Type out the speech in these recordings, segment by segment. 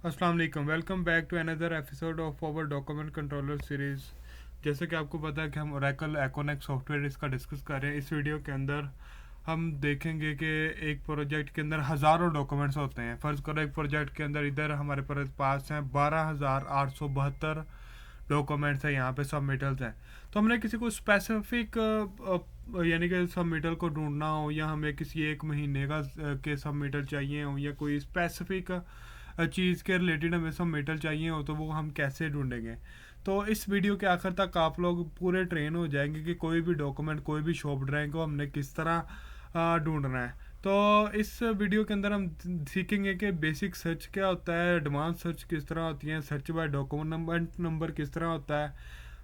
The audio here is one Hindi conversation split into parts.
अस्सलाम वालेकुम। Welcome back to another episode of our document controller series. जैसे कि आपको पता है कि हम ओरेकल एकोनेक्स सॉफ्टवेयर इसका डिस्कस कर रहे हैं। इस वीडियो के अंदर हम देखेंगे कि एक प्रोजेक्ट के अंदर हज़ारों डॉक्यूमेंट्स होते हैं। फ़र्ज़ करो एक प्रोजेक्ट के अंदर इधर हमारे पास हैं 12,872 डॉक्यूमेंट्स हैं, यहाँ पे सबमिटल्स हैं। तो हमने किसी को स्पेसिफिक यानी कि सबमिटल को ढूंढना हो, या हमें किसी एक महीने का के सबमिटल चाहिए हो, या कोई स्पेसिफिक चीज़ के रिलेटेड हमें सबमिटल चाहिए हो, तो वो हम कैसे ढूंढेंगे। तो इस वीडियो के आखिर तक आप लोग पूरे ट्रेन हो जाएंगे कि कोई भी डॉक्यूमेंट, कोई भी शॉप ड्राइंग को हमने किस तरह ढूंढना है। तो इस वीडियो के अंदर हम सीखेंगे कि बेसिक सर्च क्या होता है, एडवांस सर्च किस तरह होती है, सर्च बाय डॉक्यूमेंट नंबर किस तरह होता है,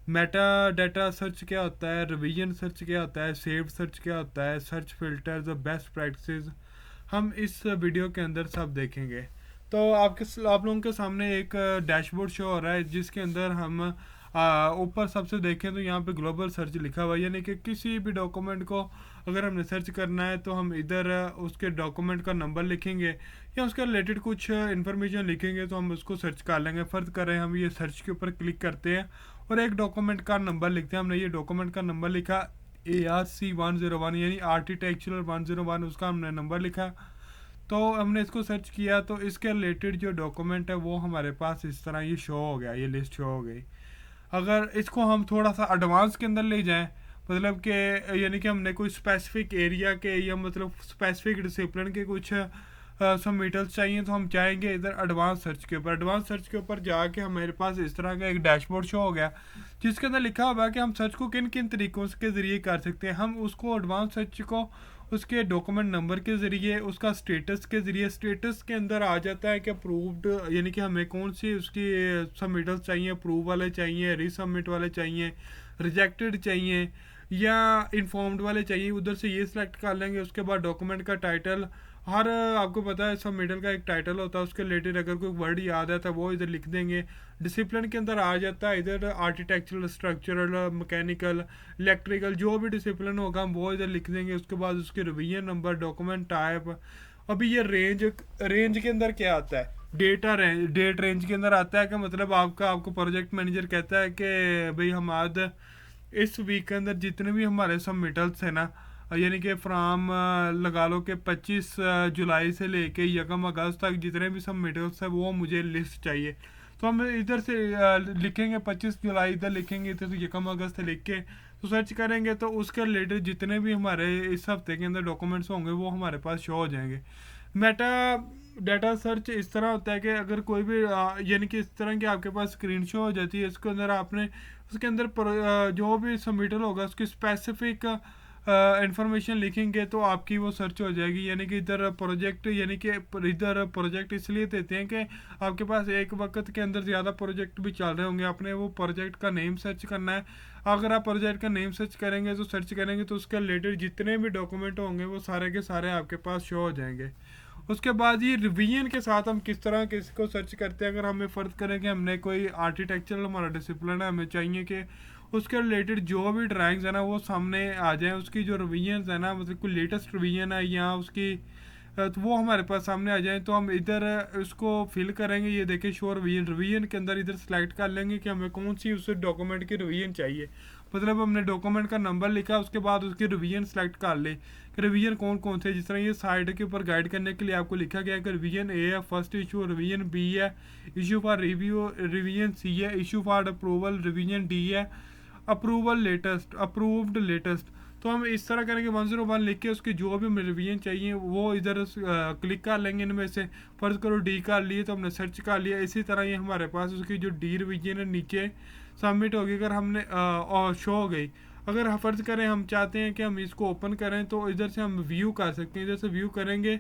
मेटा डाटा सर्च क्या होता है, रिवीजन सर्च क्या होता है, सेव्ड सर्च क्या होता है, सर्च फिल्टर्स और बेस्ट प्रैक्टिसेस, हम इस वीडियो के अंदर सब देखेंगे। तो आप लोगों के सामने एक डैशबोर्ड शो हो रहा है, जिसके अंदर हम ऊपर सबसे देखें तो यहाँ पे ग्लोबल सर्च लिखा हुआ है, यानी कि किसी भी डॉक्यूमेंट को अगर हमने सर्च करना है तो हम इधर उसके डॉक्यूमेंट का नंबर लिखेंगे या उसके रिलेटेड कुछ इन्फॉर्मेशन लिखेंगे तो हम उसको सर्च कर लेंगे। फ़र्ज़ करें हम ये सर्च के ऊपर क्लिक करते हैं और एक डॉक्यूमेंट का नंबर लिखते हैं। हमने ये डॉक्यूमेंट का नंबर लिखा ARC 101, यानी आर्किटेक्चरल 101, उसका हमने नंबर लिखा। तो हमने इसको सर्च किया तो इसके रिलेटेड जो डॉक्यूमेंट है वो हमारे पास इस तरह ये शो हो गया, ये लिस्ट शो हो गई। अगर इसको हम थोड़ा सा एडवांस के अंदर ले जाएं, मतलब कि यानी कि हमने कोई स्पेसिफिक एरिया के या मतलब स्पेसिफिक डिसिप्लिन के कुछ सबमिटल्स चाहिए, तो हम चाहेंगे इधर एडवांस सर्च के ऊपर। एडवांस सर्च के ऊपर जाके हमारे पास इस तरह का एक डैशबोर्ड शो हो गया, जिसके अंदर लिखा हुआ है कि हम सर्च को किन किन तरीक़ों के ज़रिए कर सकते हैं। हम उसको एडवांस सर्च को उसके डॉक्यूमेंट नंबर के ज़रिए, उसका स्टेटस के ज़रिए, स्टेटस के अंदर आ जाता है कि अप्रूव्ड, यानी कि हमें कौन सी उसकी सबमिटल्स चाहिए, अप्रूव वाले चाहिए, रीसबमिट वाले चाहिए, रिजेक्टेड चाहिए या इन्फॉर्म्ड वाले चाहिए, उधर से ये सिलेक्ट कर लेंगे। उसके बाद डॉक्यूमेंट का टाइटल, हर आपको पता है सबमिटल का एक टाइटल होता है, उसके रिलेटेड अगर कोई वर्ड याद है तो वो इधर लिख देंगे। डिसिप्लिन के अंदर आ जाता है इधर आर्किटेक्चरल, स्ट्रक्चरल, मैकेनिकल, इलेक्ट्रिकल, जो भी डिसिप्लिन होगा हम वो इधर लिख देंगे। उसके बाद उसके रिवीजन नंबर, डॉक्यूमेंट टाइप। अभी ये रेंज, रेंज के अंदर क्या आता है, डेटा रेंज, डेट रेंज के अंदर आता है कि मतलब आपको प्रोजेक्ट मैनेजर कहता है कि भाई हम आज इस वीक के अंदर जितने भी हमारे सबमिटल्स हैं ना, यानी कि फ्राम लगा लो कि 25 जुलाई से लेके 1 अगस्त तक जितने भी सबमिटल्स हैं वो मुझे लिस्ट चाहिए। तो हम इधर से लिखेंगे 25 जुलाई, इधर लिखेंगे, इधर से 1 अगस्त लिख के तो सर्च करेंगे तो उसके रिलेटेड जितने भी हमारे इस हफ्ते के अंदर डॉक्यूमेंट्स होंगे वो हमारे पास शो हो जाएंगे। मेटा डाटा सर्च इस तरह होता है कि अगर कोई भी यानी कि इस तरह की आपके पास स्क्रीन शो हो जाती है, इसके अंदर आपने उसके अंदर जो भी सबमिटल होगा उसकी स्पेसिफिक इंफॉर्मेशन लिखेंगे तो आपकी वो सर्च हो जाएगी। यानी कि इधर प्रोजेक्ट, यानी कि इधर प्रोजेक्ट इसलिए देते हैं कि आपके पास एक वक्त के अंदर ज़्यादा प्रोजेक्ट भी चल रहे होंगे, आपने वो प्रोजेक्ट का नेम सर्च करना है। अगर आप प्रोजेक्ट का नेम सर्च करेंगे तो सर्च करेंगे तो उसके रिलेटेड जितने भी डॉक्यूमेंट होंगे वो सारे के सारे आपके पास शो हो जाएंगे। उसके बाद ये रिवीजन के साथ हम किस तरह किसको सर्च करते हैं। अगर हमें फ़र्ज करें कि हमने कोई आर्किटेक्चरल हमारा डिसिप्लिन है, हमें चाहिए कि उसके रिलेटेड जो भी ड्राइंग्स है ना वो सामने आ जाए, उसकी जो रिवीजन है ना, मतलब कोई लेटेस्ट रिवीजन है या उसकी तो वो हमारे पास सामने आ जाए, तो हम इधर उसको फिल करेंगे। ये देखें शो रिवीजन, रिवीजन के अंदर इधर सेलेक्ट कर लेंगे कि हमें कौन सी उस डॉक्यूमेंट की रिवीजन चाहिए। मतलब हमने डॉक्यूमेंट का नंबर लिखा, उसके बाद उसकी रिवीजन सेलेक्ट कर ले कि रिवीजन कौन कौन से। जिस तरह ये साइड के ऊपर गाइड करने के लिए आपको लिखा गया है कि रिवीजन ए है फर्स्ट इशू, रिवीजन बी है इशू फॉर रिव्यू, रिवीजन सी है issue for approval, revision D है अप्रूवल लेटेस्ट, अप्रूव्ड लेटेस्ट। तो हम इस तरह करेंगे 101 लिख के उसकी जो भी हमें रिवीजन चाहिए वो इधर क्लिक कर लेंगे। इनमें से फ़र्ज़ करो डी कर लिए तो हमने सर्च कर लिया। इसी तरह ये हमारे पास उसकी जो डी रिवीजन है नीचे सबमिट होगी, अगर हमने और शो हो गई। अगर फ़र्ज़ करें हम चाहते हैं कि हम इसको ओपन करें तो इधर से हम व्यू कर सकते हैं, इधर से व्यू करेंगे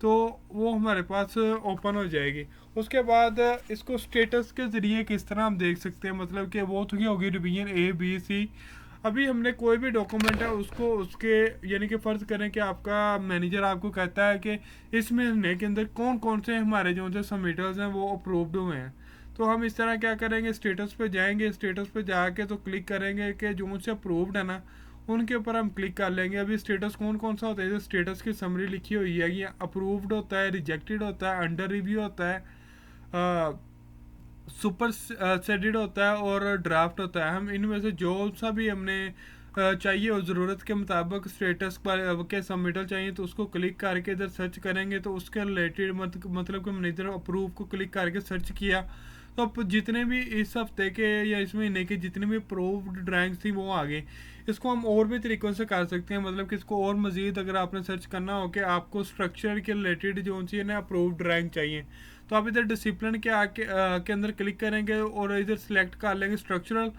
तो वो हमारे पास ओपन हो जाएगी। उसके बाद इसको स्टेटस के ज़रिए किस तरह हम देख सकते हैं, मतलब कि वो तो क्या होगी रिवीजन ए बी सी। अभी हमने कोई भी डॉक्यूमेंट है उसको उसके, यानी कि फ़र्ज़ करें कि आपका मैनेजर आपको कहता है कि इस महीने के अंदर कौन कौन से हमारे जो से सबमिटर्स हैं वो अप्रूव्ड हुए हैं। तो हम इस तरह क्या करेंगे, स्टेटस पे जाएंगे, स्टेटस पे जाके तो क्लिक करेंगे कि जो उनसे अप्रूव्ड है ना उनके ऊपर हम क्लिक कर लेंगे। अभी स्टेटस कौन कौन सा होता है, जो स्टेटस की समरी लिखी हुई है, ये अप्रूव्ड होता है, रिजेक्टेड होता है, अंडर रिव्यू होता है, सुपर सेडेड होता है और ड्राफ्ट होता है। हम इनमें से जो सा भी हमने चाहिए और ज़रूरत के मुताबिक स्टेटस पर के सबमिटल चाहिए तो उसको क्लिक करके इधर सर्च करेंगे तो उसके रिलेटेड मतलब कि हमने इधर अप्रूव को क्लिक करके सर्च किया तो अब जितने भी इस हफ्ते के या इस महीने के जितने भी अप्रूव्ड ड्राइंग्स थी वो आ गई। इसको हम और भी तरीक़ों से कर सकते हैं, मतलब कि इसको और मज़ीद अगर आपने सर्च करना हो कि आपको स्ट्रक्चर के रिलेटेड जो सी है ना अप्रूव्ड ड्राइंग चाहिए तो आप इधर डिसिप्लिन के के अंदर क्लिक करेंगे और इधर सेलेक्ट कर लेंगे स्ट्रक्चरल।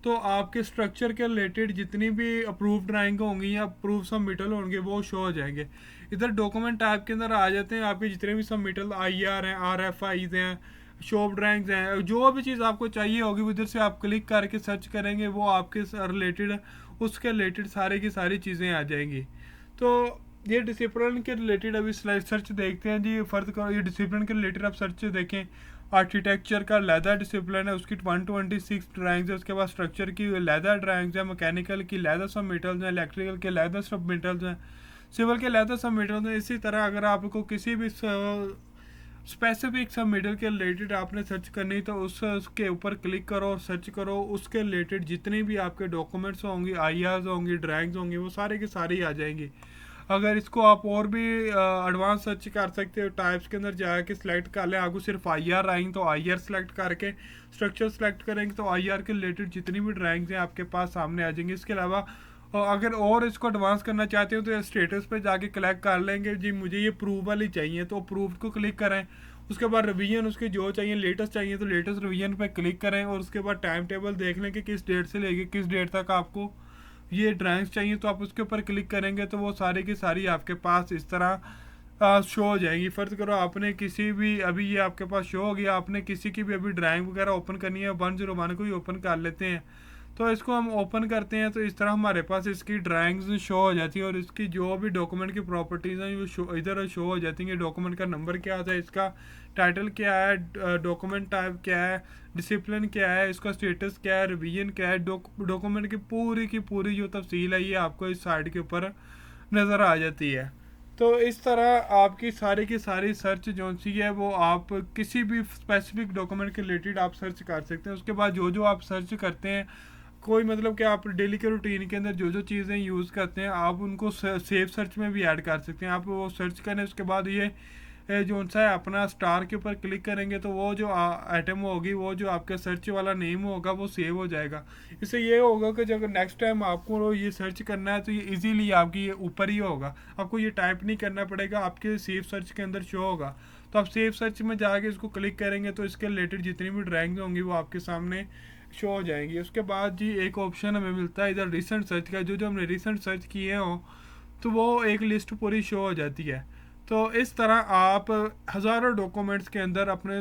तो आपके स्ट्रक्चर के रिलेटेड जितनी भी अप्रूव ड्राइंग होंगी या अप्रूव सबमिटल होंगे वो शो हो जाएंगे। इधर डॉक्यूमेंट टाइप के अंदर आ जाते हैं आपके जितने भी सबमिटल IR हैं, RFIs हैं, शॉप ड्राइंग्स हैं, जो भी चीज़ आपको चाहिए होगी उधर से आप क्लिक करके सर्च करेंगे वो आपके रिलेटेड उसके रिलेटेड सारे की सारी चीज़ें आ जाएंगी। तो ये डिसिप्लिन के रिलेटेड अभी सर्च देखते हैं जी। फ़र्ज करो ये डिसिप्लिन के रिलेटेड आप सर्च देखें। आर्किटेक्चर का लैदर डिसिप्लिन है, उसकी 126 ड्राइंग्स है। उसके बाद स्ट्रक्चर की लैदर ड्राइंग्स है, मैकेनिकल की लैदर सबमिटल्स हैं, इलेक्ट्रिकल के लैदर सबमिटल्स हैं, सिविल के लैदर सबमिटल्स हैं। इसी तरह अगर आपको किसी भी स्पेसिफिक सबमिटल के रिलेटेड आपने सर्च करनी तो उसके ऊपर क्लिक करो और सर्च करो, उसके रिलेटेड जितनी भी आपके डॉक्यूमेंट्स होंगी, IRs होंगी, ड्राइंग्स होंगी, वो सारे के सारे आ जाएंगी। अगर इसको आप और भी एडवांस सर्च कर सकते हो, टाइप्स के अंदर जाके सिलेक्ट कर लें, आपको सिर्फ IR आएंगे तो IR सेलेक्ट करके स्ट्रक्चर सेलेक्ट करेंगे तो IR के रिलेटेड जितनी भी ड्राइंग्स हैं आपके पास सामने आ जाएंगी। इसके अलावा अगर और इसको एडवांस करना चाहते हो तो स्टेटस पे जाके कलेक्ट कर लेंगे जी मुझे ये प्रूव वाली चाहिए तो अप्रूव को क्लिक करें। उसके बाद रिवीजन उसके जो चाहिए लेटेस्ट चाहिए तो लेटेस्ट रिवीजन पे क्लिक करें और उसके बाद टाइम टेबल देख लें कि किस डेट से लेके किस डेट तक आपको ये ड्राइंग्स चाहिए तो आप उसके ऊपर क्लिक करेंगे तो वो सारी की सारी आपके पास इस तरह शो हो जाएगी। फ़र्ज करो आपने किसी भी अभी ये आपके पास शो हो गया, आपने किसी की भी अभी ड्राइंग वगैरह ओपन करनी है 101 को ही ओपन कर लेते हैं तो इसको हम ओपन करते हैं तो इस तरह हमारे पास इसकी ड्राइंग्स शो हो जाती है और इसकी जो भी डॉक्यूमेंट की प्रॉपर्टीज़ हैं वो इधर शो हो जाती हैं। डॉक्यूमेंट का नंबर क्या आता है, इसका टाइटल क्या है, डॉक्यूमेंट टाइप क्या है, डिसिप्लिन क्या है, इसका स्टेटस क्या है, रिवीजन क्या है, डॉक्यूमेंट की पूरी जो तफसील है ये आपको इस साइड के ऊपर नज़र आ जाती है। तो इस तरह आपकी सारी की सारी सर्च जो सी है वो आप किसी भी स्पेसिफिक डॉक्यूमेंट के रिलेटेड आप सर्च कर सकते हैं। उसके बाद जो जो आप सर्च करते हैं कोई मतलब कि आप डेली के रूटीन के अंदर जो जो चीज़ें यूज़ करते हैं आप उनको सेव सर्च में भी ऐड कर सकते हैं। आप वो सर्च करें उसके बाद ये जो सा है अपना स्टार के ऊपर क्लिक करेंगे तो वो जो आइटम होगी वो जो आपका सर्च वाला नेम होगा वो सेव हो जाएगा। इससे ये होगा कि जब नेक्स्ट टाइम आपको ये सर्च करना है तो ये इजीली आपकी ये ऊपर ही होगा, आपको ये टाइप नहीं करना पड़ेगा, आपके सेव सर्च के अंदर शो होगा। तो आप सेव सर्च में जाके इसको क्लिक करेंगे तो इसके रिलेटेड जितनी भी ड्राइंग होंगी वो आपके सामने शो हो जाएंगी। उसके बाद जी एक ऑप्शन हमें मिलता है इधर रिसेंट सर्च का, जो जो हमने रिसेंट सर्च किए हों तो वो एक लिस्ट पूरी शो हो जाती है। तो इस तरह आप हज़ारों डॉक्यूमेंट्स के अंदर अपने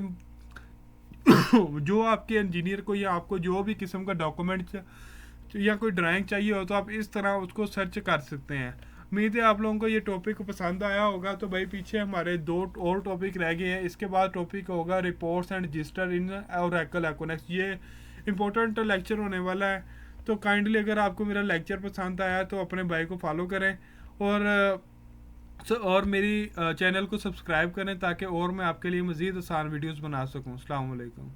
जो आपके इंजीनियर को या आपको जो भी किस्म का डॉक्यूमेंट या कोई ड्राइंग चाहिए हो तो आप इस तरह उसको सर्च कर सकते हैं। उम्मीद है आप लोगों को ये टॉपिक पसंद आया होगा। तो भाई पीछे हमारे 2 और टॉपिक रह गए हैं, इसके बाद टॉपिक होगा reports and register in Oracle एक्वानेक्स। ये इंपॉर्टेंट लेक्चर होने वाला है तो काइंडली अगर आपको मेरा लेक्चर पसंद आया तो अपने भाई को फॉलो करें और मेरी चैनल को सब्सक्राइब करें ताकि और मैं आपके लिए मज़ीद आसान वीडियोस बना सकूं। अस्सलाम वालेकुम।